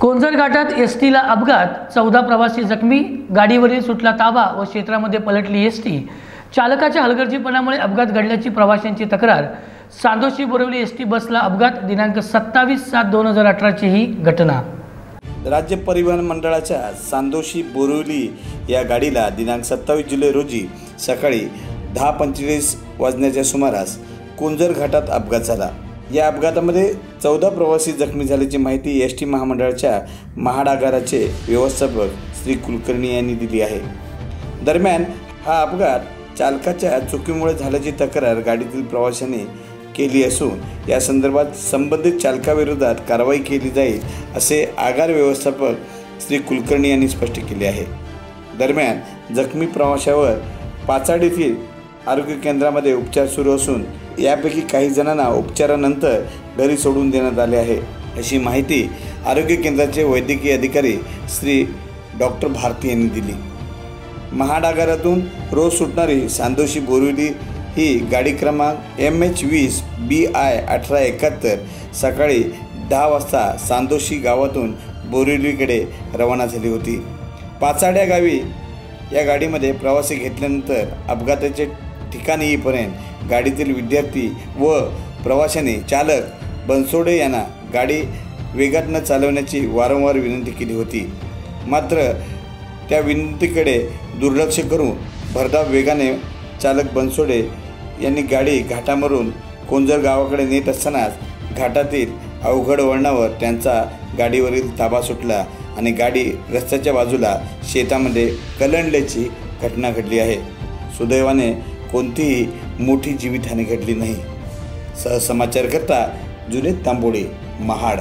कोंझर घाटात एसटीला अपघात, 14 प्रवासी जखमी, गाडीवरील सुटला ताबा व क्षेत्रामध्ये पलटली एसटी। चालकाच्या हलगर्जीपणामुळे अपघात घडल्याची प्रवाशांची तक्रार। सांदोशी बोरिवली एसटी बसला अपघात, दिनांक 27/7/2018 ची ही घटना। राज्य परिवहन मंडळाच्या सांदोशी बोरिवली या गाडीला दिनांक 27 जुलै रोजी सकाळी 10:45 वाजण्याच्या सुमारास कोंझर घाटात अपघात झाला। या अपघातामध्ये 14 प्रवासी जखमी झाल्याची माहिती एसटी महामंडळाच्या महाड आगाराचे व्यवस्थापक श्री कुलकर्णी यांनी दिली आहे। दरम्यान हा अपघात चालकाच्या चुकीमुळे झाल्याची तक्रार गाडीतील प्रवाशांनी केली असून या संदर्भात संबंधित चालकाविरोधात कारवाई केली जाईल असे आगार व्यवस्थापक श्री कुलकर्णी यांनी स्पष्ट केले आहे। दरम्यान जखमी प्रवाशावर पाचाड येथील आरोग्य केंद्रामध्ये उपचार सुरू असून यापैकी काही जणांना उपचारानंतर घरी सोडून देण्यात आले आहे, अशी माहिती आरोग्य केंद्राचे वैद्यकीय अधिकारी श्री डॉक्टर भारती यांनी दिली। महाड आगारातून रोज सुटणारी सांदोशी बोरिवली ही गाडी क्रमांक MH20 BI 1871 सकाळी 10 वाजता सांदोशी गावातून बोरिवलीकडे रवाना झाली होती। पाचाड या गावी या गाडीमध्ये प्रवासी घेतल्यानंतर अपघाताचे ठिकाणी येईपर्यंत गाडीतील विद्यार्थी व प्रवाशांनी चालक बनसोडे यांना गाडी वेगात न चालवण्याची वारंवार विनंती केली होती, मात्र त्या विनंतीकडे दुर्लक्ष करून भरधाव वेगाने चालक बनसोडे यांनी गाडी घाटामधून कोंझर गावाकडे नेत असतानाच घाटातील अवघड वळणावर त्यांचा गाडीवरील ताबा सुटला आणि गाडी रस्त्याच्या बाजूला शेतामध्ये कलंडल्याची घटना घडली आहे। सुदैवाने कोणतीही मोठी जीवितहानी घडली नाही। सहसमाचारकर्ता जुनेद तांबोळे, महाड।